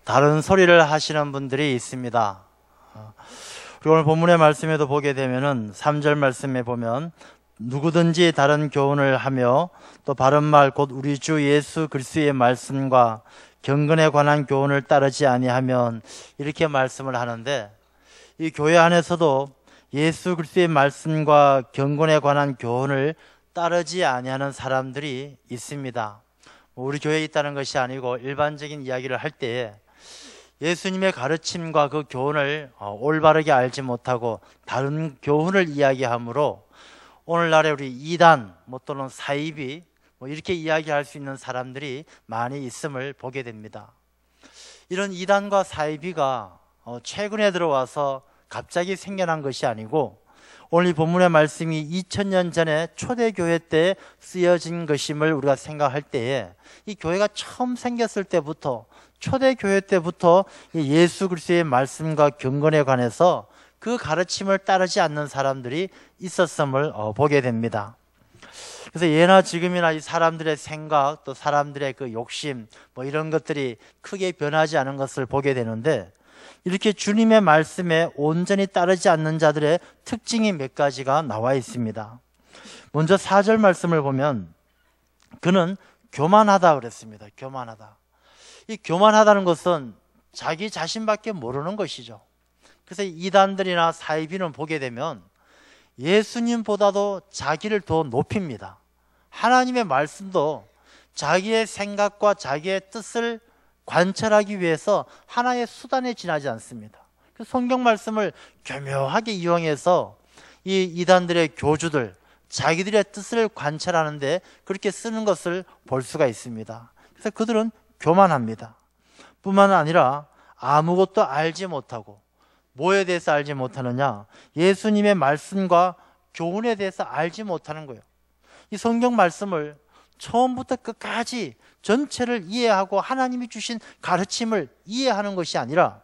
다른 소리를 하시는 분들이 있습니다. 그리고 오늘 본문의 말씀에도 보게 되면은 3절 말씀에 보면 누구든지 다른 교훈을 하며 또 바른 말 곧 우리 주 예수 그리스도의 말씀과 경건에 관한 교훈을 따르지 아니하면, 이렇게 말씀을 하는데, 이 교회 안에서도 예수 그리스도의 말씀과 경건에 관한 교훈을 따르지 아니하는 사람들이 있습니다. 우리 교회에 있다는 것이 아니고 일반적인 이야기를 할 때에 예수님의 가르침과 그 교훈을 올바르게 알지 못하고 다른 교훈을 이야기하므로 오늘날에 우리 이단 또는 사이비 이렇게 이야기할 수 있는 사람들이 많이 있음을 보게 됩니다. 이런 이단과 사이비가 최근에 들어와서 갑자기 생겨난 것이 아니고 오늘 이 본문의 말씀이 2000년 전에 초대교회 때 쓰여진 것임을 우리가 생각할 때에 이 교회가 처음 생겼을 때부터, 초대교회 때부터 예수 그리스도의 말씀과 경건에 관해서 그 가르침을 따르지 않는 사람들이 있었음을 보게 됩니다. 그래서 예나 지금이나 이 사람들의 생각, 또 사람들의 그 욕심 이런 것들이 크게 변하지 않은 것을 보게 되는데, 이렇게 주님의 말씀에 온전히 따르지 않는 자들의 특징이 몇 가지가 나와 있습니다. 먼저 4절 말씀을 보면 그는 교만하다 그랬습니다. 교만하다. 이 교만하다는 것은 자기 자신밖에 모르는 것이죠. 그래서 이단들이나 사이비는 보게 되면 예수님보다도 자기를 더 높입니다. 하나님의 말씀도 자기의 생각과 자기의 뜻을 관철하기 위해서 하나의 수단에 지나지 않습니다. 그 성경 말씀을 교묘하게 이용해서 이 이단들의 교주들, 자기들의 뜻을 관철하는데 그렇게 쓰는 것을 볼 수가 있습니다. 그래서 그들은 교만합니다. 뿐만 아니라 아무것도 알지 못하고, 뭐에 대해서 알지 못하느냐? 예수님의 말씀과 교훈에 대해서 알지 못하는 거예요. 이 성경 말씀을 처음부터 끝까지 전체를 이해하고 하나님이 주신 가르침을 이해하는 것이 아니라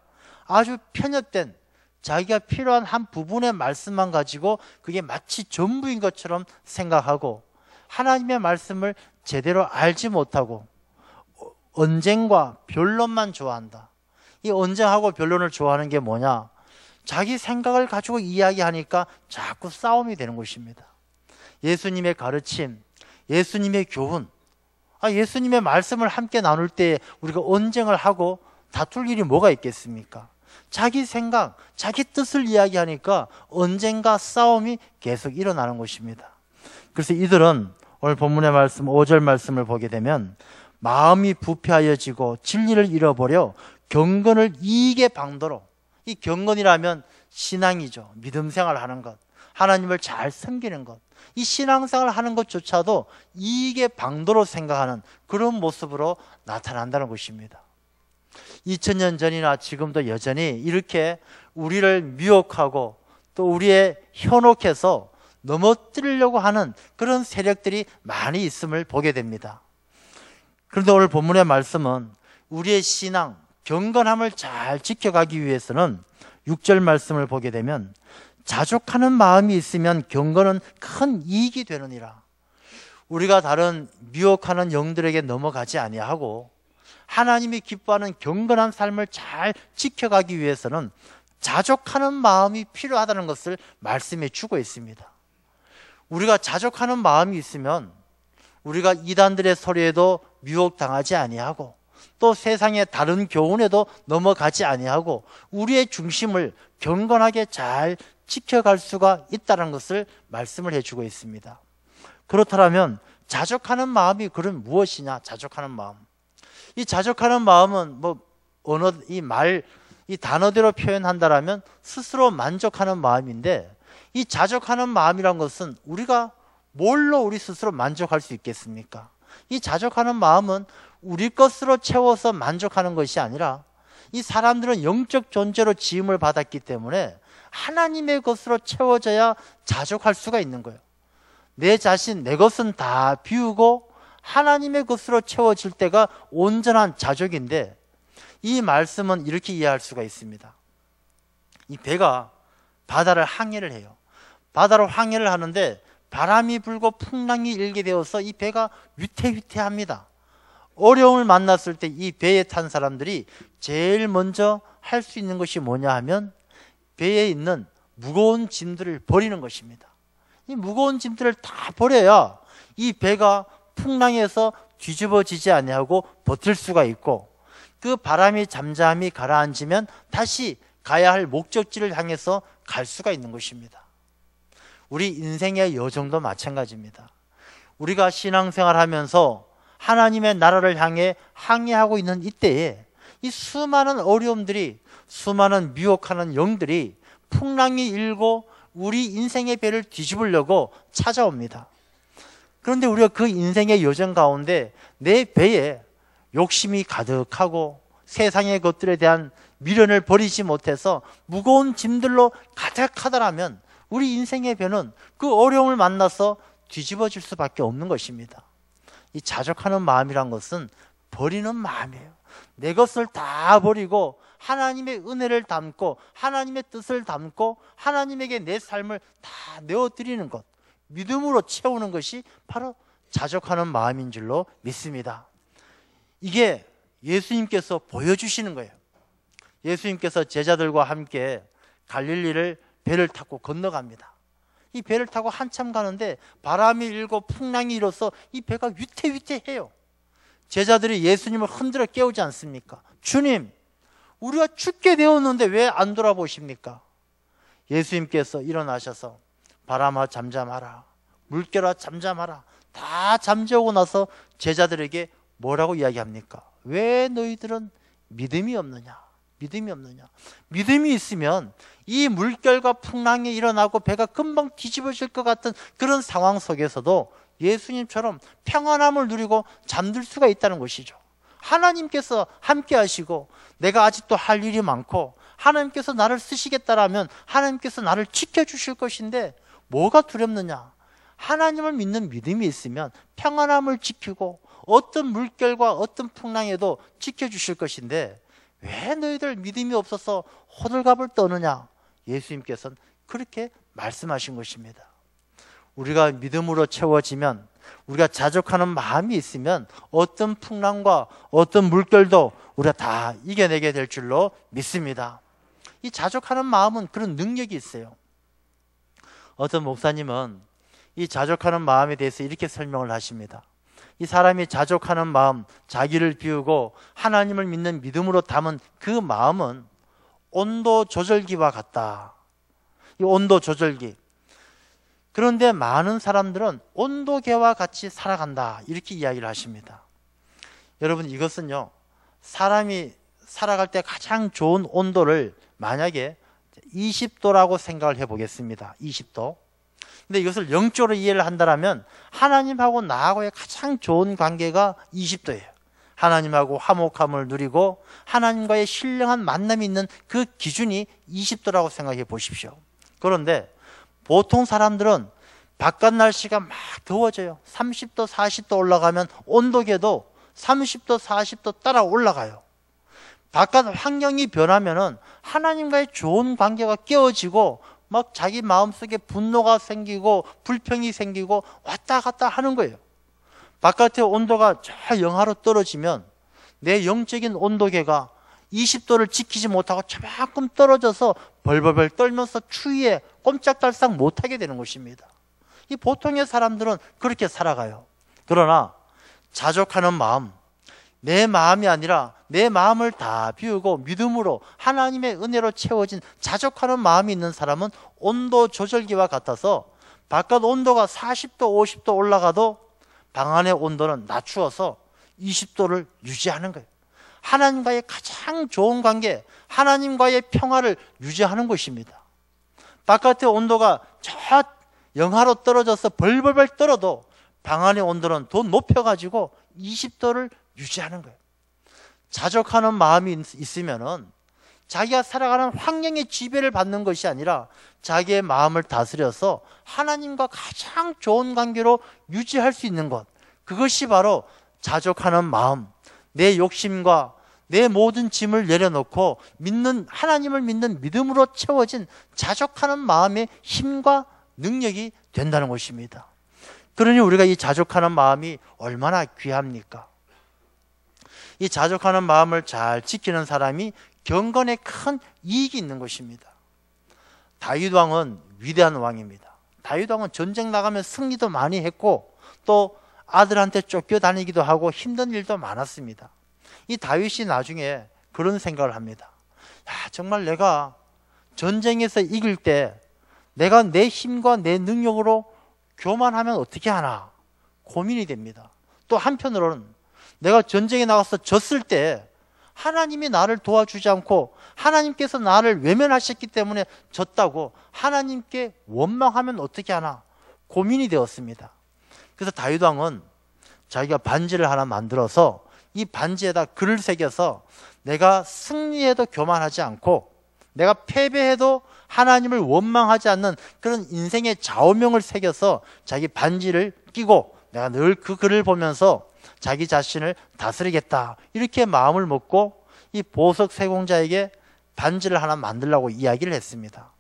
아주 편협된 자기가 필요한 한 부분의 말씀만 가지고 그게 마치 전부인 것처럼 생각하고, 하나님의 말씀을 제대로 알지 못하고 언쟁과 변론만 좋아한다. 이 언쟁하고 변론을 좋아하는 게 뭐냐? 자기 생각을 가지고 이야기하니까 자꾸 싸움이 되는 것입니다. 예수님의 가르침, 예수님의 교훈, 예수님의 말씀을 함께 나눌 때 우리가 언쟁을 하고 다툴 일이 뭐가 있겠습니까? 자기 생각, 자기 뜻을 이야기하니까 언쟁과 싸움이 계속 일어나는 것입니다. 그래서 이들은 오늘 본문의 말씀 5절 말씀을 보게 되면 마음이 부패하여지고 진리를 잃어버려 경건을 이익의 방도로, 이 경건이라면 신앙이죠. 믿음 생활하는 것, 하나님을 잘 섬기는 것, 이 신앙생활을 하는 것조차도 이익의 방도로 생각하는 그런 모습으로 나타난다는 것입니다. 2000년 전이나 지금도 여전히 이렇게 우리를 미혹하고 또 우리의 현혹해서 넘어뜨리려고 하는 그런 세력들이 많이 있음을 보게 됩니다. 그런데 오늘 본문의 말씀은 우리의 신앙, 경건함을 잘 지켜가기 위해서는 6절 말씀을 보게 되면 자족하는 마음이 있으면 경건은 큰 이익이 되느니라. 우리가 다른 미혹하는 영들에게 넘어가지 아니하고 하나님이 기뻐하는 경건한 삶을 잘 지켜가기 위해서는 자족하는 마음이 필요하다는 것을 말씀해 주고 있습니다. 우리가 자족하는 마음이 있으면 우리가 이단들의 소리에도 미혹당하지 아니하고 또 세상의 다른 교훈에도 넘어가지 아니하고 우리의 중심을 경건하게 잘 지켜갈 수가 있다는 것을 말씀을 해주고 있습니다. 그렇다면 자족하는 마음이 그럼 무엇이냐? 자족하는 마음. 이 자족하는 마음은 이 단어대로 표현한다라면 스스로 만족하는 마음인데, 이 자족하는 마음이란 것은 우리가 뭘로 우리 스스로 만족할 수 있겠습니까? 이 자족하는 마음은 우리 것으로 채워서 만족하는 것이 아니라, 이 사람들은 영적 존재로 지음을 받았기 때문에 하나님의 것으로 채워져야 자족할 수가 있는 거예요. 내 자신, 내 것은 다 비우고 하나님의 것으로 채워질 때가 온전한 자족인데, 이 말씀은 이렇게 이해할 수가 있습니다. 이 배가 바다를 항해를 해요. 바다로 항해를 하는데 바람이 불고 풍랑이 일게 되어서 이 배가 위태위태합니다. 어려움을 만났을 때 이 배에 탄 사람들이 제일 먼저 할 수 있는 것이 뭐냐 하면 배에 있는 무거운 짐들을 버리는 것입니다. 이 무거운 짐들을 다 버려야 이 배가 풍랑에서 뒤집어지지 아니하고 버틸 수가 있고, 그 바람이 잠잠히 가라앉으면 다시 가야 할 목적지를 향해서 갈 수가 있는 것입니다. 우리 인생의 여정도 마찬가지입니다. 우리가 신앙생활하면서 하나님의 나라를 향해 항해하고 있는 이때에 이 수많은 어려움들이, 수많은 미혹하는 영들이 풍랑이 일고 우리 인생의 배를 뒤집으려고 찾아옵니다. 그런데 우리가 그 인생의 여정 가운데 내 배에 욕심이 가득하고 세상의 것들에 대한 미련을 버리지 못해서 무거운 짐들로 가득하다라면 우리 인생의 배는 그 어려움을 만나서 뒤집어질 수밖에 없는 것입니다. 이 자족하는 마음이란 것은 버리는 마음이에요. 내 것을 다 버리고 하나님의 은혜를 담고 하나님의 뜻을 담고 하나님에게 내 삶을 다 내어드리는 것, 믿음으로 채우는 것이 바로 자족하는 마음인 줄로 믿습니다. 이게 예수님께서 보여주시는 거예요. 예수님께서 제자들과 함께 갈릴리를 배를 타고 건너갑니다. 이 배를 타고 한참 가는데 바람이 일고 풍랑이 일어서 이 배가 위태위태해요. 제자들이 예수님을 흔들어 깨우지 않습니까? 주님, 우리가 죽게 되었는데 왜 안 돌아보십니까? 예수님께서 일어나셔서 바람아 잠잠하라, 물결아 잠잠하라, 다 잠재우고 나서 제자들에게 뭐라고 이야기합니까? 왜 너희들은 믿음이 없느냐? 믿음이 없느냐? 믿음이 있으면 이 물결과 풍랑이 일어나고 배가 금방 뒤집어질 것 같은 그런 상황 속에서도 예수님처럼 평안함을 누리고 잠들 수가 있다는 것이죠. 하나님께서 함께 하시고 내가 아직도 할 일이 많고 하나님께서 나를 쓰시겠다라면 하나님께서 나를 지켜주실 것인데 뭐가 두렵느냐? 하나님을 믿는 믿음이 있으면 평안함을 지키고 어떤 물결과 어떤 풍랑에도 지켜주실 것인데 왜 너희들 믿음이 없어서 호들갑을 떠느냐? 예수님께서는 그렇게 말씀하신 것입니다. 우리가 믿음으로 채워지면, 우리가 자족하는 마음이 있으면 어떤 풍랑과 어떤 물결도 우리가 다 이겨내게 될 줄로 믿습니다. 이 자족하는 마음은 그런 능력이 있어요. 어떤 목사님은 이 자족하는 마음에 대해서 이렇게 설명을 하십니다. 이 사람이 자족하는 마음, 자기를 비우고 하나님을 믿는 믿음으로 담은 그 마음은 온도 조절기와 같다. 이 온도 조절기. 그런데 많은 사람들은 온도계와 같이 살아간다, 이렇게 이야기를 하십니다. 여러분, 이것은요, 사람이 살아갈 때 가장 좋은 온도를 만약에 20도라고 생각을 해보겠습니다. 20도. 근데 이것을 영적으로 이해를 한다면 하나님하고 나하고의 가장 좋은 관계가 20도예요. 하나님하고 화목함을 누리고 하나님과의 신령한 만남이 있는 그 기준이 20도라고 생각해 보십시오. 그런데 보통 사람들은 바깥 날씨가 막 더워져요. 30도, 40도 올라가면 온도계도 30도, 40도 따라 올라가요. 바깥 환경이 변하면은 하나님과의 좋은 관계가 깨어지고 막 자기 마음속에 분노가 생기고 불평이 생기고 왔다 갔다 하는 거예요. 바깥의 온도가 저 영하로 떨어지면 내 영적인 온도계가 20도를 지키지 못하고 저만큼 떨어져서 벌벌벌 떨면서 추위에 꼼짝달싹 못하게 되는 것입니다. 이 보통의 사람들은 그렇게 살아가요. 그러나 자족하는 마음, 내 마음이 아니라 내 마음을 다 비우고 믿음으로 하나님의 은혜로 채워진 자족하는 마음이 있는 사람은 온도 조절기와 같아서 바깥 온도가 40도, 50도 올라가도 방 안의 온도는 낮추어서 20도를 유지하는 거예요. 하나님과의 가장 좋은 관계, 하나님과의 평화를 유지하는 것입니다. 바깥의 온도가 저 영하로 떨어져서 벌벌벌 떨어도 방 안의 온도는 더 높여가지고 20도를 유지하는 거예요. 자족하는 마음이 있으면은 자기가 살아가는 환경의 지배를 받는 것이 아니라 자기의 마음을 다스려서 하나님과 가장 좋은 관계로 유지할 수 있는 것, 그것이 바로 자족하는 마음, 내 욕심과 내 모든 짐을 내려놓고 믿는, 하나님을 믿는 믿음으로 채워진 자족하는 마음의 힘과 능력이 된다는 것입니다. 그러니 우리가 이 자족하는 마음이 얼마나 귀합니까? 이 자족하는 마음을 잘 지키는 사람이 경건에 큰 이익이 있는 것입니다. 다윗 왕은 위대한 왕입니다. 다윗 왕은 전쟁 나가면 승리도 많이 했고 또 아들한테 쫓겨다니기도 하고 힘든 일도 많았습니다. 이 다윗이 나중에 그런 생각을 합니다. 정말 내가 전쟁에서 이길 때 내가 내 힘과 내 능력으로 교만하면 어떻게 하나 고민이 됩니다. 또 한편으로는 내가 전쟁에 나가서 졌을 때 하나님이 나를 도와주지 않고 하나님께서 나를 외면하셨기 때문에 졌다고 하나님께 원망하면 어떻게 하나 고민이 되었습니다. 그래서 다윗 왕은 자기가 반지를 하나 만들어서 이 반지에다 글을 새겨서 내가 승리해도 교만하지 않고 내가 패배해도 하나님을 원망하지 않는 그런 인생의 좌우명을 새겨서 자기 반지를 끼고 내가 늘 그 글을 보면서 자기 자신을 다스리겠다 이렇게 마음을 먹고 이 보석 세공자에게 반지를 하나 만들라고 이야기를 했습니다.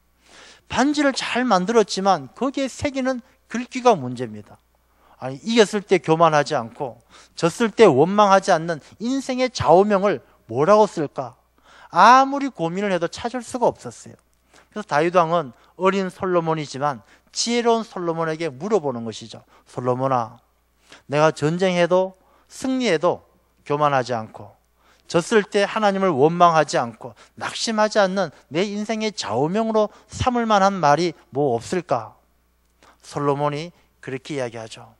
반지를 잘 만들었지만 거기에 새기는 글귀가 문제입니다. 아니, 이겼을 때 교만하지 않고 졌을 때 원망하지 않는 인생의 좌우명을 뭐라고 쓸까? 아무리 고민을 해도 찾을 수가 없었어요. 그래서 다윗 왕은 어린 솔로몬이지만 지혜로운 솔로몬에게 물어보는 것이죠. 솔로몬아, 내가 전쟁해도 승리해도 교만하지 않고 졌을 때 하나님을 원망하지 않고 낙심하지 않는 내 인생의 좌우명으로 삼을 만한 말이 뭐 없을까? 솔로몬이 그렇게 이야기하죠.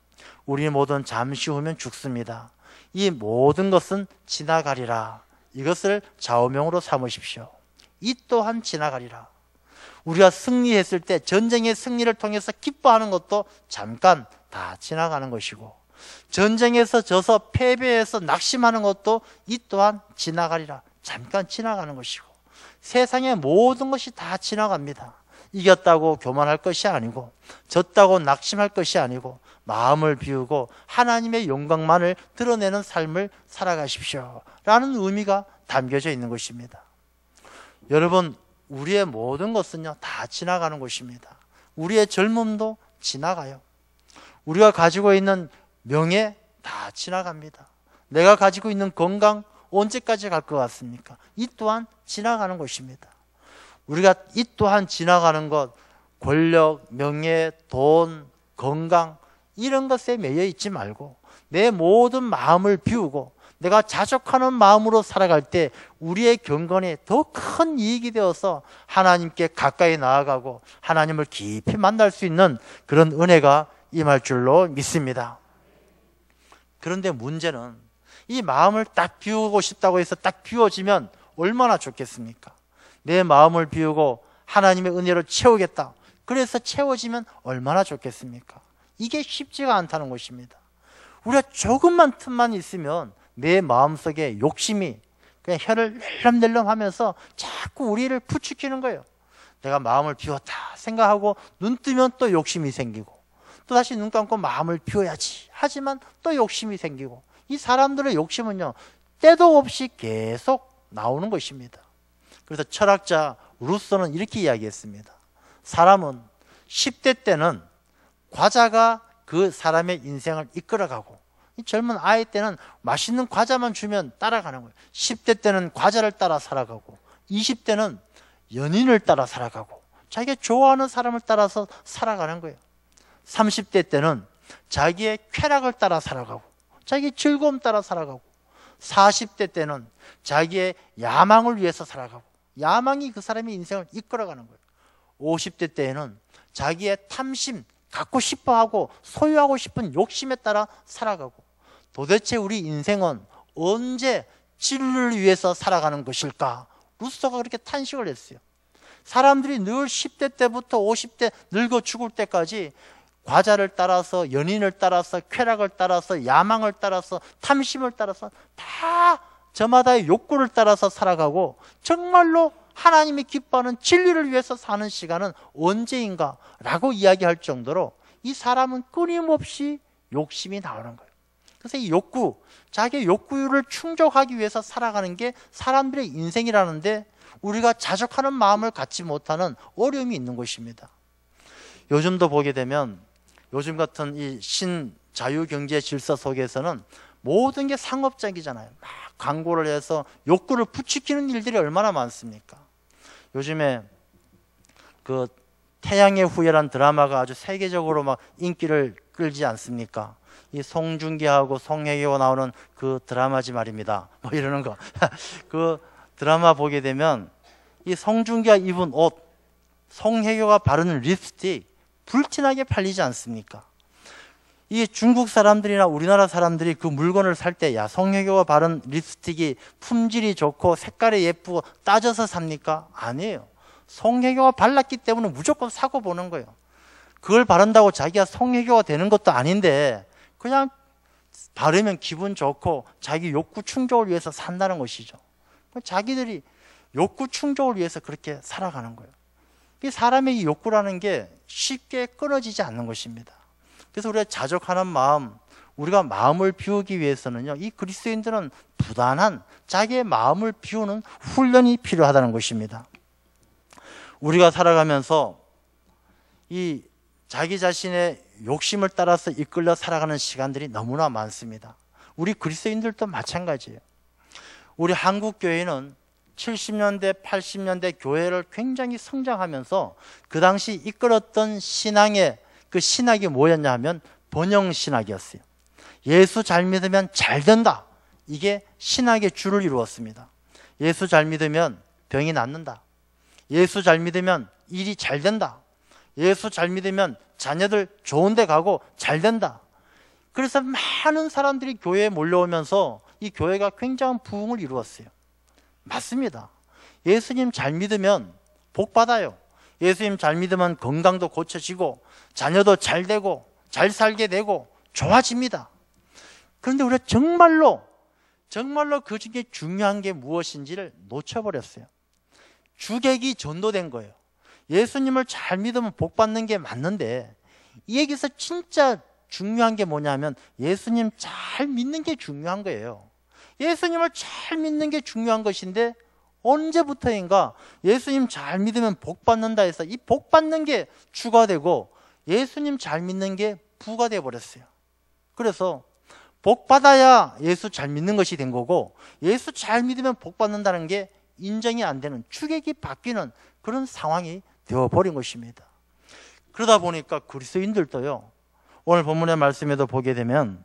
우리 모든 잠시 후면 죽습니다. 이 모든 것은 지나가리라. 이것을 좌우명으로 삼으십시오. 이 또한 지나가리라. 우리가 승리했을 때 전쟁의 승리를 통해서 기뻐하는 것도 잠깐 다 지나가는 것이고 전쟁에서 져서 패배해서 낙심하는 것도 이 또한 지나가리라. 잠깐 지나가는 것이고 세상의 모든 것이 다 지나갑니다. 이겼다고 교만할 것이 아니고 졌다고 낙심할 것이 아니고 마음을 비우고 하나님의 영광만을 드러내는 삶을 살아가십시오 라는 의미가 담겨져 있는 것입니다. 여러분, 우리의 모든 것은요 다 지나가는 것입니다. 우리의 젊음도 지나가요. 우리가 가지고 있는 명예 다 지나갑니다. 내가 가지고 있는 건강 언제까지 갈 것 같습니까? 이 또한 지나가는 것입니다. 우리가 이 또한 지나가는 것, 권력, 명예, 돈, 건강 이런 것에 매여 있지 말고 내 모든 마음을 비우고 내가 자족하는 마음으로 살아갈 때 우리의 경건에 더 큰 이익이 되어서 하나님께 가까이 나아가고 하나님을 깊이 만날 수 있는 그런 은혜가 임할 줄로 믿습니다. 그런데 문제는 이 마음을 딱 비우고 싶다고 해서 딱 비워지면 얼마나 좋겠습니까? 내 마음을 비우고 하나님의 은혜로 채우겠다. 그래서 채워지면 얼마나 좋겠습니까? 이게 쉽지가 않다는 것입니다. 우리가 조금만 틈만 있으면 내 마음속에 욕심이 그냥 혀를 낼름낼름 하면서 자꾸 우리를 부추기는 거예요. 내가 마음을 비웠다 생각하고 눈 뜨면 또 욕심이 생기고 또 다시 눈 감고 마음을 비워야지 하지만 또 욕심이 생기고 이 사람들의 욕심은요 때도 없이 계속 나오는 것입니다. 그래서 철학자 루소는 이렇게 이야기했습니다. 사람은 10대 때는 과자가 그 사람의 인생을 이끌어가고 이 젊은 아이 때는 맛있는 과자만 주면 따라가는 거예요. 10대 때는 과자를 따라 살아가고 20대는 연인을 따라 살아가고 자기가 좋아하는 사람을 따라서 살아가는 거예요. 30대 때는 자기의 쾌락을 따라 살아가고 자기의 즐거움 따라 살아가고 40대 때는 자기의 야망을 위해서 살아가고 야망이 그 사람의 인생을 이끌어가는 거예요. 50대 때에는 자기의 탐심, 갖고 싶어하고 소유하고 싶은 욕심에 따라 살아가고 도대체 우리 인생은 언제 진리를 위해서 살아가는 것일까? 루소가 그렇게 탄식을 했어요. 사람들이 늘 10대 때부터 50대 늙어 죽을 때까지 과자를 따라서 연인을 따라서 쾌락을 따라서 야망을 따라서 탐심을 따라서 다 저마다의 욕구를 따라서 살아가고 정말로 하나님이 기뻐하는 진리를 위해서 사는 시간은 언제인가 라고 이야기할 정도로 이 사람은 끊임없이 욕심이 나오는 거예요. 그래서 이 욕구, 자기의 욕구를 충족하기 위해서 살아가는 게 사람들의 인생이라는데 우리가 자족하는 마음을 갖지 못하는 어려움이 있는 것입니다. 요즘도 보게 되면 요즘 같은 이 신자유경제 질서 속에서는 모든 게 상업적이잖아요. 막 광고를 해서 욕구를 부추기는 일들이 얼마나 많습니까? 요즘에 그 태양의 후예란 드라마가 아주 세계적으로 막 인기를 끌지 않습니까? 이 송중기하고 송혜교가 나오는 그 드라마지 말입니다. 뭐 이러는 거. 그 드라마 보게 되면 이 송중기가 입은 옷, 송혜교가 바르는 립스틱 불티나게 팔리지 않습니까? 이 중국 사람들이나 우리나라 사람들이 그 물건을 살 때 야, 송혜교가 바른 립스틱이 품질이 좋고 색깔이 예쁘고 따져서 삽니까? 아니에요. 송혜교가 발랐기 때문에 무조건 사고 보는 거예요. 그걸 바른다고 자기가 송혜교가 되는 것도 아닌데 그냥 바르면 기분 좋고 자기 욕구 충족을 위해서 산다는 것이죠. 자기들이 욕구 충족을 위해서 그렇게 살아가는 거예요. 이 사람의 이 욕구라는 게 쉽게 끊어지지 않는 것입니다. 그래서 우리가 자족하는 마음, 우리가 마음을 비우기 위해서는요, 이 그리스도인들은 부단한 자기의 마음을 비우는 훈련이 필요하다는 것입니다. 우리가 살아가면서 이 자기 자신의 욕심을 따라서 이끌려 살아가는 시간들이 너무나 많습니다. 우리 그리스도인들도 마찬가지예요. 우리 한국 교회는 70년대, 80년대 교회를 굉장히 성장하면서 그 당시 이끌었던 신앙의 그 신학이 뭐였냐 하면 번영신학이었어요. 예수 잘 믿으면 잘 된다. 이게 신학의 주를 이루었습니다. 예수 잘 믿으면 병이 낫는다. 예수 잘 믿으면 일이 잘 된다. 예수 잘 믿으면 자녀들 좋은 데 가고 잘 된다. 그래서 많은 사람들이 교회에 몰려오면서 이 교회가 굉장한 부흥을 이루었어요. 맞습니다. 예수님 잘 믿으면 복 받아요. 예수님 잘 믿으면 건강도 고쳐지고 자녀도 잘 되고 잘 살게 되고 좋아집니다. 그런데 우리가 정말로 그 중에 중요한 게 무엇인지를 놓쳐버렸어요. 주객이 전도된 거예요. 예수님을 잘 믿으면 복 받는 게 맞는데 이 얘기에서 진짜 중요한 게 뭐냐면 예수님 잘 믿는 게 중요한 거예요. 예수님을 잘 믿는 게 중요한 것인데 언제부터인가 예수님 잘 믿으면 복 받는다 해서 이 복 받는 게 주가 되고 예수님 잘 믿는 게 부가 돼 버렸어요. 그래서 복 받아야 예수 잘 믿는 것이 된 거고 예수 잘 믿으면 복 받는다는 게 인정이 안 되는 주객이 바뀌는 그런 상황이 되어버린 것입니다. 그러다 보니까 그리스도인들도요, 오늘 본문의 말씀에도 보게 되면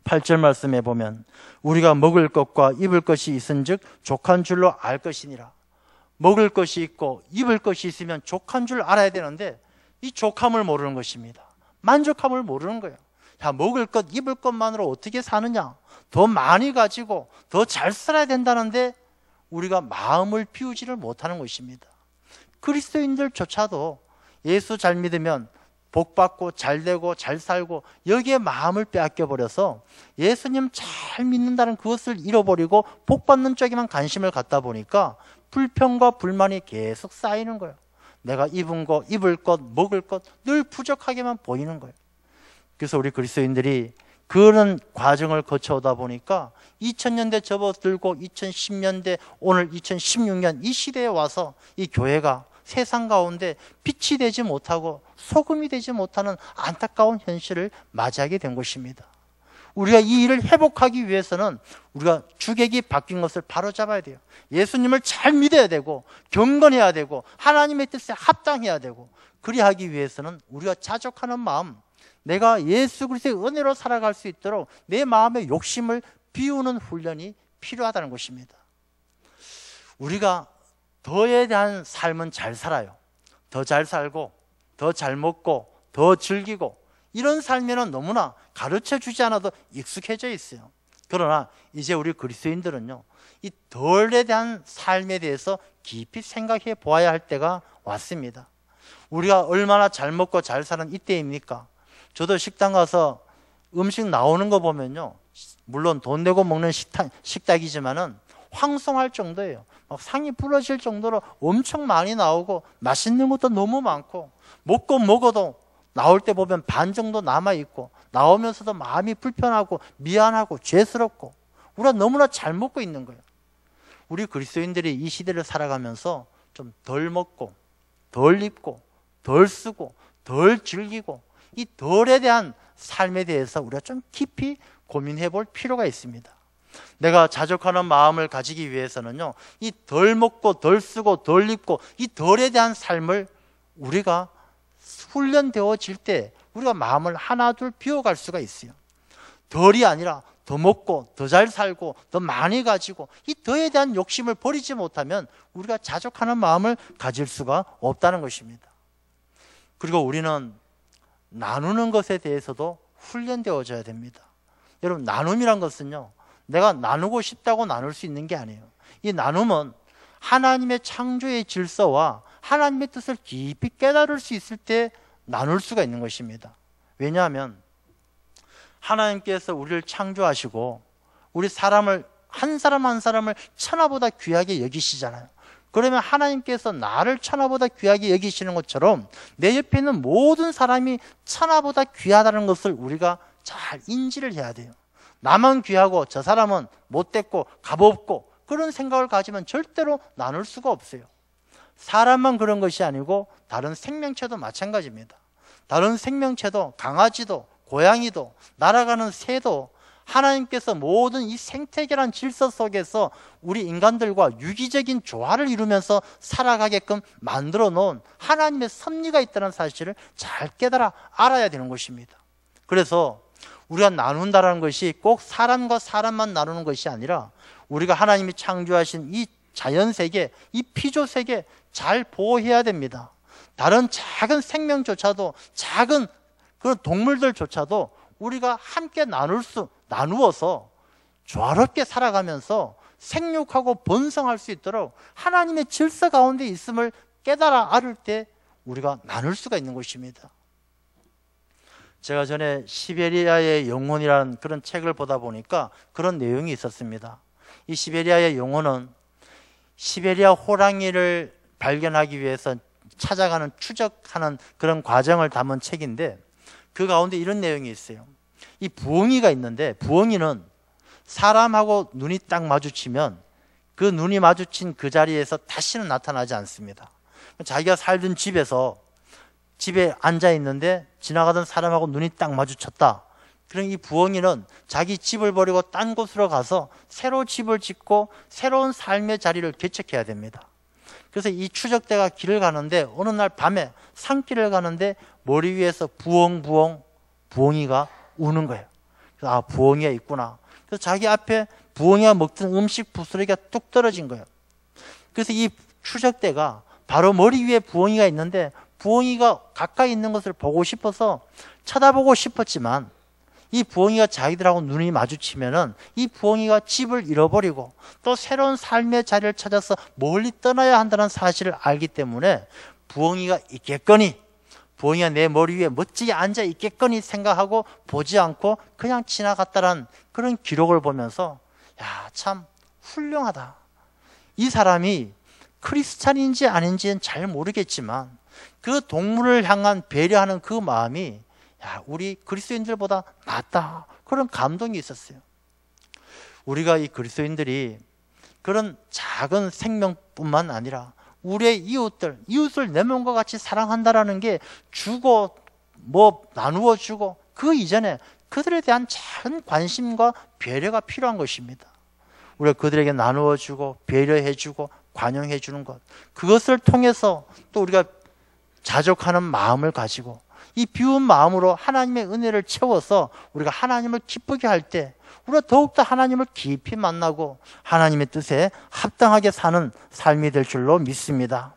8절 말씀에 보면 우리가 먹을 것과 입을 것이 있은즉 족한 줄로 알 것이니라. 먹을 것이 있고 입을 것이 있으면 족한 줄 알아야 되는데 이 족함을 모르는 것입니다. 만족함을 모르는 거예요. 자, 먹을 것, 입을 것만으로 어떻게 사느냐? 더 많이 가지고 더 잘 살아야 된다는데 우리가 마음을 비우지를 못하는 것입니다. 그리스도인들조차도 예수 잘 믿으면 복 받고 잘 되고 잘 살고 여기에 마음을 빼앗겨 버려서 예수님 잘 믿는다는 그것을 잃어버리고 복 받는 쪽에만 관심을 갖다 보니까 불평과 불만이 계속 쌓이는 거예요. 내가 입은 것, 입을 것, 먹을 것 늘 부족하게만 보이는 거예요. 그래서 우리 그리스도인들이 그런 과정을 거쳐오다 보니까 2000년대 접어들고 2010년대 오늘 2016년 이 시대에 와서 이 교회가 세상 가운데 빛이 되지 못하고 소금이 되지 못하는 안타까운 현실을 맞이하게 된 것입니다. 우리가 이 일을 회복하기 위해서는 우리가 주객이 바뀐 것을 바로잡아야 돼요. 예수님을 잘 믿어야 되고 경건해야 되고 하나님의 뜻에 합당해야 되고 그리하기 위해서는 우리가 자족하는 마음, 내가 예수 그리스도의 은혜로 살아갈 수 있도록 내 마음의 욕심을 비우는 훈련이 필요하다는 것입니다. 우리가 더에 대한 삶은 잘 살아요. 더 잘 살고 더 잘 먹고 더 즐기고 이런 삶에는 너무나 가르쳐주지 않아도 익숙해져 있어요. 그러나 이제 우리 그리스도인들은요, 이 덜에 대한 삶에 대해서 깊이 생각해 보아야 할 때가 왔습니다. 우리가 얼마나 잘 먹고 잘 사는 이때입니까? 저도 식당 가서 음식 나오는 거 보면요, 물론 돈 내고 먹는 식당이지만은 황송할 정도예요. 막 상이 부러질 정도로 엄청 많이 나오고 맛있는 것도 너무 많고 먹고 먹어도 나올 때 보면 반 정도 남아있고 나오면서도 마음이 불편하고 미안하고 죄스럽고 우리가 너무나 잘 먹고 있는 거예요. 우리 그리스도인들이 이 시대를 살아가면서 좀 덜 먹고 덜 입고 덜 쓰고 덜 즐기고 이 덜에 대한 삶에 대해서 우리가 좀 깊이 고민해 볼 필요가 있습니다. 내가 자족하는 마음을 가지기 위해서는요, 이 덜 먹고 덜 쓰고 덜 입고 이 덜에 대한 삶을 우리가 훈련되어질 때 우리가 마음을 하나 둘 비워갈 수가 있어요. 덜이 아니라 더 먹고 더 잘 살고 더 많이 가지고 이 더에 대한 욕심을 버리지 못하면 우리가 자족하는 마음을 가질 수가 없다는 것입니다. 그리고 우리는 나누는 것에 대해서도 훈련되어져야 됩니다. 여러분, 나눔이란 것은요, 내가 나누고 싶다고 나눌 수 있는 게 아니에요. 이 나눔은 하나님의 창조의 질서와 하나님의 뜻을 깊이 깨달을 수 있을 때 나눌 수가 있는 것입니다. 왜냐하면 하나님께서 우리를 창조하시고 우리 사람을 한 사람 한 사람을 천하보다 귀하게 여기시잖아요. 그러면 하나님께서 나를 천하보다 귀하게 여기시는 것처럼 내 옆에 있는 모든 사람이 천하보다 귀하다는 것을 우리가 잘 인지를 해야 돼요. 나만 귀하고 저 사람은 못됐고 값없고 그런 생각을 가지면 절대로 나눌 수가 없어요. 사람만 그런 것이 아니고 다른 생명체도 마찬가지입니다. 다른 생명체도, 강아지도 고양이도 날아가는 새도 하나님께서 모든 이 생태계란 질서 속에서 우리 인간들과 유기적인 조화를 이루면서 살아가게끔 만들어 놓은 하나님의 섭리가 있다는 사실을 잘 깨달아 알아야 되는 것입니다. 그래서 우리가 나눈다는 것이 꼭 사람과 사람만 나누는 것이 아니라 우리가 하나님이 창조하신 이 자연세계, 이 피조세계 잘 보호해야 됩니다. 다른 작은 생명조차도, 작은 그런 동물들조차도 우리가 함께 나누어서 조화롭게 살아가면서 생육하고 번성할 수 있도록 하나님의 질서 가운데 있음을 깨달아 알을 때 우리가 나눌 수가 있는 것입니다. 제가 전에 시베리아의 영혼이라는 그런 책을 보다 보니까 그런 내용이 있었습니다. 이 시베리아의 영혼은 시베리아 호랑이를 발견하기 위해서 찾아가는 추적하는 그런 과정을 담은 책인데 그 가운데 이런 내용이 있어요. 이 부엉이가 있는데 부엉이는 사람하고 눈이 딱 마주치면 그 눈이 마주친 그 자리에서 다시는 나타나지 않습니다. 자기가 살던 집에 앉아 있는데 지나가던 사람하고 눈이 딱 마주쳤다. 그럼 이 부엉이는 자기 집을 버리고 딴 곳으로 가서 새로 집을 짓고 새로운 삶의 자리를 개척해야 됩니다. 그래서 이 추적대가 길을 가는데 어느 날 밤에 산길을 가는데 머리 위에서 부엉이가 우는 거예요. 그래서 아, 부엉이가 있구나. 그래서 자기 앞에 부엉이가 먹던 음식 부스러기가 뚝 떨어진 거예요. 그래서 이 추적대가 바로 머리 위에 부엉이가 있는데 부엉이가 가까이 있는 것을 보고 싶어서 쳐다보고 싶었지만 이 부엉이가 자기들하고 눈이 마주치면은 이 부엉이가 집을 잃어버리고 또 새로운 삶의 자리를 찾아서 멀리 떠나야 한다는 사실을 알기 때문에 부엉이가 내 머리 위에 멋지게 앉아 있겠거니 생각하고 보지 않고 그냥 지나갔다는 그런 기록을 보면서 야, 참 훌륭하다. 이 사람이 크리스찬인지 아닌지는 잘 모르겠지만 그 동물을 향한 배려하는 그 마음이 야, 우리 그리스도인들보다 낫다. 그런 감동이 있었어요. 우리가 이 그리스도인들이 그런 작은 생명뿐만 아니라 우리의 이웃을 내 몸과 같이 사랑한다라는 게 주고 나누어 주고 그 이전에 그들에 대한 작은 관심과 배려가 필요한 것입니다. 우리가 그들에게 나누어 주고 배려해 주고 관용해 주는 것, 그것을 통해서 또 우리가 자족하는 마음을 가지고 이 비운 마음으로 하나님의 은혜를 채워서 우리가 하나님을 기쁘게 할 때 우리가 더욱더 하나님을 깊이 만나고 하나님의 뜻에 합당하게 사는 삶이 될 줄로 믿습니다.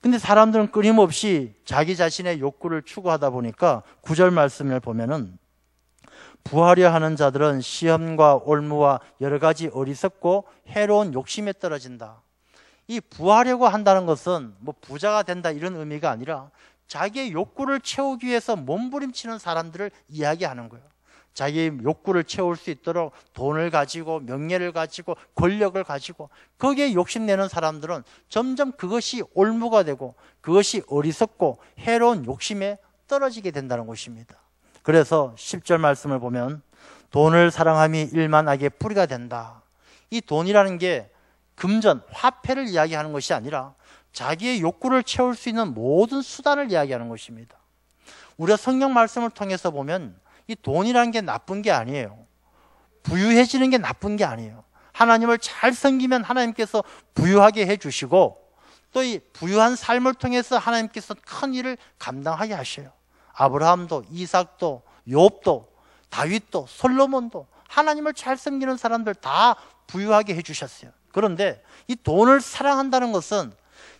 근데 사람들은 끊임없이 자기 자신의 욕구를 추구하다 보니까 9절 말씀을 보면은 부하려 하는 자들은 시험과 올무와 여러 가지 어리석고 해로운 욕심에 떨어진다. 이 부하려고 한다는 것은 뭐 부자가 된다 이런 의미가 아니라 자기의 욕구를 채우기 위해서 몸부림치는 사람들을 이야기하는 거예요. 자기의 욕구를 채울 수 있도록 돈을 가지고 명예를 가지고 권력을 가지고 거기에 욕심내는 사람들은 점점 그것이 올무가 되고 그것이 어리석고 해로운 욕심에 떨어지게 된다는 것입니다. 그래서 10절 말씀을 보면 돈을 사랑함이 일만 악의 뿌리가 된다. 이 돈이라는 게 금전, 화폐를 이야기하는 것이 아니라 자기의 욕구를 채울 수 있는 모든 수단을 이야기하는 것입니다. 우리가 성경 말씀을 통해서 보면 이 돈이라는 게 나쁜 게 아니에요. 부유해지는 게 나쁜 게 아니에요. 하나님을 잘 섬기면 하나님께서 부유하게 해주시고 또 이 부유한 삶을 통해서 하나님께서 큰 일을 감당하게 하셔요. 아브라함도 이삭도 욥도 다윗도 솔로몬도 하나님을 잘 섬기는 사람들 다 부유하게 해주셨어요. 그런데 이 돈을 사랑한다는 것은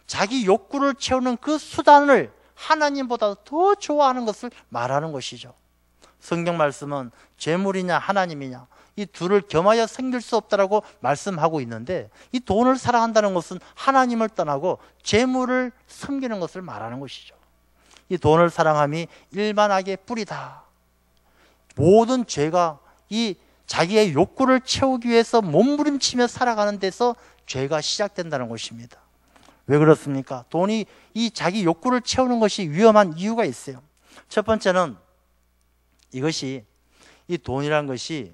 자기 욕구를 채우는 그 수단을 하나님보다 더 좋아하는 것을 말하는 것이죠. 성경 말씀은 재물이냐 하나님이냐 이 둘을 겸하여 섬길 수 없다라고 말씀하고 있는데 이 돈을 사랑한다는 것은 하나님을 떠나고 재물을 섬기는 것을 말하는 것이죠. 이 돈을 사랑함이 일만하게 뿌리다. 모든 죄가 이 자기의 욕구를 채우기 위해서 몸부림치며 살아가는 데서 죄가 시작된다는 것입니다. 왜 그렇습니까? 돈이 이 자기 욕구를 채우는 것이 위험한 이유가 있어요. 첫 번째는 이것이 이 돈이라는 것이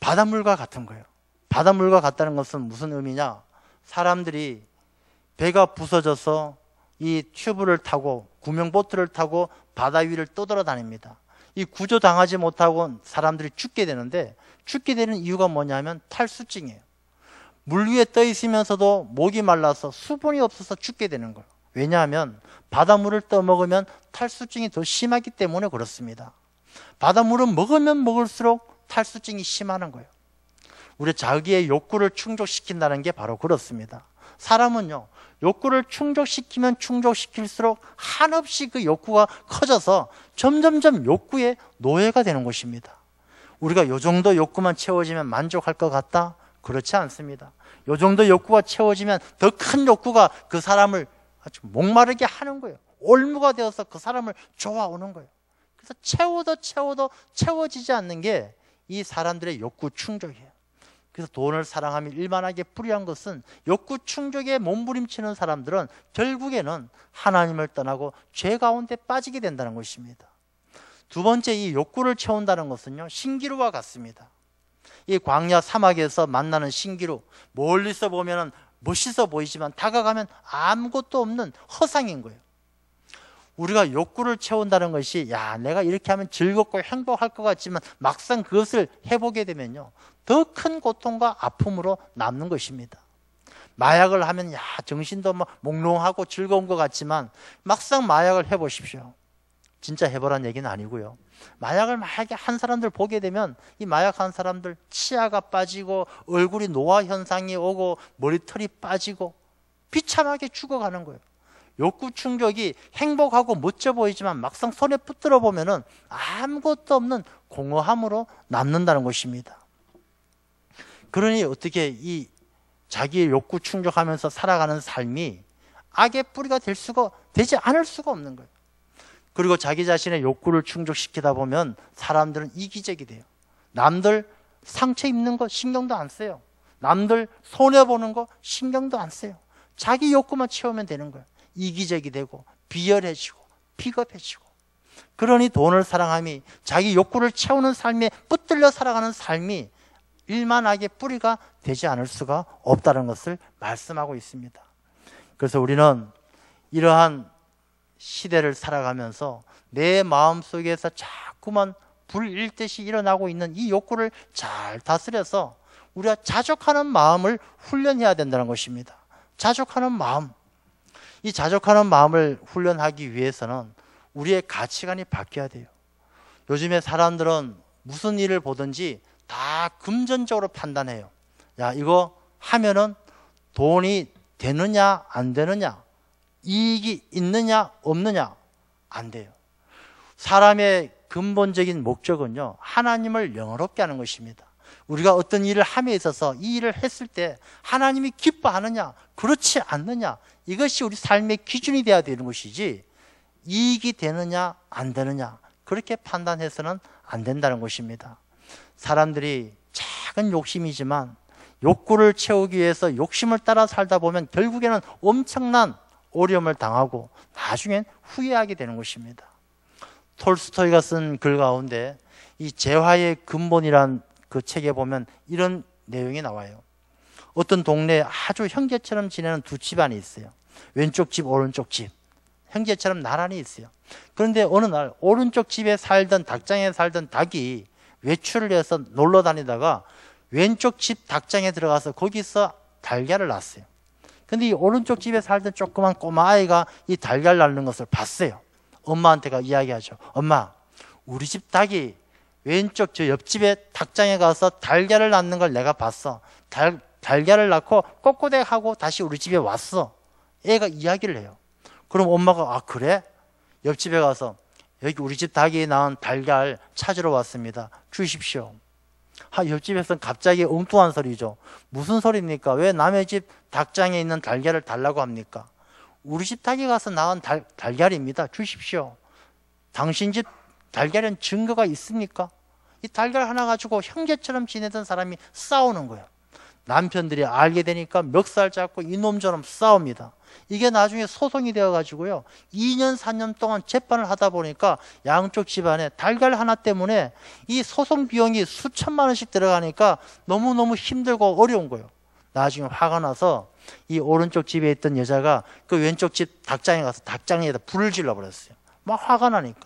바닷물과 같은 거예요. 바닷물과 같다는 것은 무슨 의미냐? 사람들이 배가 부서져서 이 튜브를 타고 구명보트를 타고 바다 위를 떠돌아다닙니다. 이 구조당하지 못하고 사람들이 죽게 되는데 죽게 되는 이유가 뭐냐면 탈수증이에요. 물 위에 떠 있으면서도 목이 말라서 수분이 없어서 죽게 되는 거예요. 왜냐하면 바닷물을 떠먹으면 탈수증이 더 심하기 때문에 그렇습니다. 바닷물은 먹으면 먹을수록 탈수증이 심하는 거예요. 우리 자기의 욕구를 충족시킨다는 게 바로 그렇습니다. 사람은요, 욕구를 충족시키면 충족시킬수록 한없이 그 욕구가 커져서 점점점 욕구의 노예가 되는 것입니다. 우리가 요 정도 욕구만 채워지면 만족할 것 같다? 그렇지 않습니다. 요 정도 욕구가 채워지면 더 큰 욕구가 그 사람을 아주 목마르게 하는 거예요. 올무가 되어서 그 사람을 좋아오는 거예요. 그래서 채워도 채워지지 않는 게 이 사람들의 욕구 충족이에요. 그래서 돈을 사랑하며 일만하게 뿌리한 것은 욕구 충족에 몸부림치는 사람들은 결국에는 하나님을 떠나고 죄 가운데 빠지게 된다는 것입니다. 두 번째, 이 욕구를 채운다는 것은요, 신기루와 같습니다. 이 광야 사막에서 만나는 신기루, 멀리서 보면 멋있어 보이지만 다가가면 아무것도 없는 허상인 거예요. 우리가 욕구를 채운다는 것이 내가 이렇게 하면 즐겁고 행복할 것 같지만 막상 그것을 해보게 되면요, 더 큰 고통과 아픔으로 남는 것입니다. 마약을 하면 정신도 몽롱하고 즐거운 것 같지만 막상 마약을 해보십시오. 진짜 해보란 얘기는 아니고요. 마약을 만약에 한 사람들 보게 되면 이 마약한 사람들 치아가 빠지고 얼굴이 노화 현상이 오고 머리털이 빠지고 비참하게 죽어가는 거예요. 욕구 충족이 행복하고 멋져 보이지만 막상 손에 붙들어 보면은 아무것도 없는 공허함으로 남는다는 것입니다. 그러니 어떻게 이 자기의 욕구 충족하면서 살아가는 삶이 악의 뿌리가 되지 않을 수가 없는 거예요. 그리고 자기 자신의 욕구를 충족시키다 보면 사람들은 이기적이 돼요. 남들 상처 입는 거 신경도 안 써요. 남들 손해보는 거 신경도 안 써요. 자기 욕구만 채우면 되는 거예요. 이기적이 되고 비열해지고 비겁해지고. 그러니 돈을 사랑함이 자기 욕구를 채우는 삶에 붙들려 살아가는 삶이 일만하게 뿌리가 되지 않을 수가 없다는 것을 말씀하고 있습니다. 그래서 우리는 이러한 시대를 살아가면서 내 마음속에서 자꾸만 불일듯이 일어나고 있는 이 욕구를 잘 다스려서 우리가 자족하는 마음을 훈련해야 된다는 것입니다. 자족하는 마음. 이 자족하는 마음을 훈련하기 위해서는 우리의 가치관이 바뀌어야 돼요. 요즘에 사람들은 무슨 일을 보든지 다 금전적으로 판단해요. 이거 하면은 돈이 되느냐 안 되느냐, 이익이 있느냐 없느냐, 안 돼요. 사람의 근본적인 목적은요, 하나님을 영화롭게 하는 것입니다. 우리가 어떤 일을 함에 있어서 이 일을 했을 때 하나님이 기뻐하느냐 그렇지 않느냐, 이것이 우리 삶의 기준이 되어야 되는 것이지 이익이 되느냐 안 되느냐 그렇게 판단해서는 안 된다는 것입니다. 사람들이 작은 욕심이지만 욕구를 채우기 위해서 욕심을 따라 살다 보면 결국에는 엄청난 어려움을 당하고 나중엔 후회하게 되는 것입니다. 톨스토이가 쓴 글 가운데 이 재화의 근본이란 그 책에 보면 이런 내용이 나와요. 어떤 동네에 아주 형제처럼 지내는 두 집안이 있어요. 왼쪽 집, 오른쪽 집. 형제처럼 나란히 있어요. 그런데 어느 날 오른쪽 집에 살던 닭장에 살던 닭이 외출을 해서 놀러 다니다가 왼쪽 집 닭장에 들어가서 거기서 달걀을 낳았어요. 근데 이 오른쪽 집에 살던 조그만 꼬마 아이가 이 달걀 낳는 것을 봤어요. 엄마한테가 이야기하죠. 엄마, 우리 집 닭이 왼쪽 저 옆집에 닭장에 가서 달걀을 낳는 걸 내가 봤어. 달걀을 낳고 꼬꼬댁하고 다시 우리 집에 왔어. 애가 이야기를 해요. 그럼 엄마가 아 그래? 옆집에 가서 여기 우리 집 닭이 낳은 달걀 찾으러 왔습니다. 주십시오. 옆집에서는 갑자기 엉뚱한 소리죠. 무슨 소리입니까? 왜 남의 집 닭장에 있는 달걀을 달라고 합니까? 우리 집 닭이 가서 낳은 달걀입니다. 주십시오. 당신 집 달걀엔 증거가 있습니까? 이 달걀 하나 가지고 형제처럼 지내던 사람이 싸우는 거예요. 남편들이 알게 되니까 멱살 잡고 이놈처럼 싸웁니다. 이게 나중에 소송이 되어가지고요. 2년, 4년 동안 재판을 하다 보니까 양쪽 집안에 달걀 하나 때문에 이 소송 비용이 수천만 원씩 들어가니까 너무너무 힘들고 어려운 거예요. 나중에 화가 나서 이 오른쪽 집에 있던 여자가 그 왼쪽 집 닭장에 가서 닭장에다 불을 질러버렸어요. 막 화가 나니까.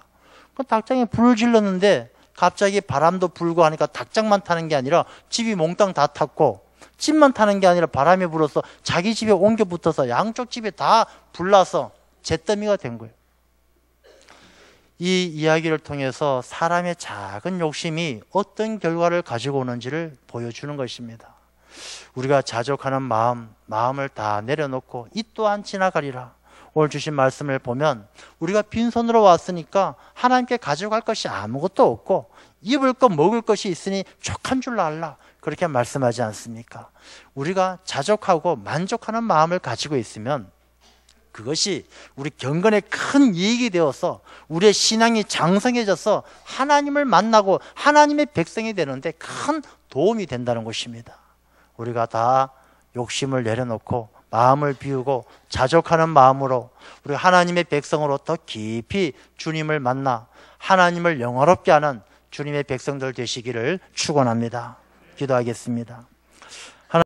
그 닭장에 불을 질렀는데 갑자기 바람도 불고 하니까 닭장만 타는 게 아니라 집이 몽땅 다 탔고 집만 타는 게 아니라 바람이 불어서 자기 집에 옮겨 붙어서 양쪽 집에 다 불나서 잿더미가 된 거예요. 이 이야기를 통해서 사람의 작은 욕심이 어떤 결과를 가지고 오는지를 보여주는 것입니다. 우리가 자족하는 마음을 다 내려놓고 이 또한 지나가리라. 오늘 주신 말씀을 보면 우리가 빈손으로 왔으니까 하나님께 가져갈 것이 아무것도 없고 입을 것 먹을 것이 있으니 족한 줄 알라. 그렇게 말씀하지 않습니까? 우리가 자족하고 만족하는 마음을 가지고 있으면 그것이 우리 경건에 큰 이익이 되어서 우리의 신앙이 장성해져서 하나님을 만나고 하나님의 백성이 되는데 큰 도움이 된다는 것입니다. 우리가 다 욕심을 내려놓고 마음을 비우고 자족하는 마음으로 우리 하나님의 백성으로 더 깊이 주님을 만나 하나님을 영화롭게 하는 주님의 백성들 되시기를 축원합니다. 기도하겠습니다.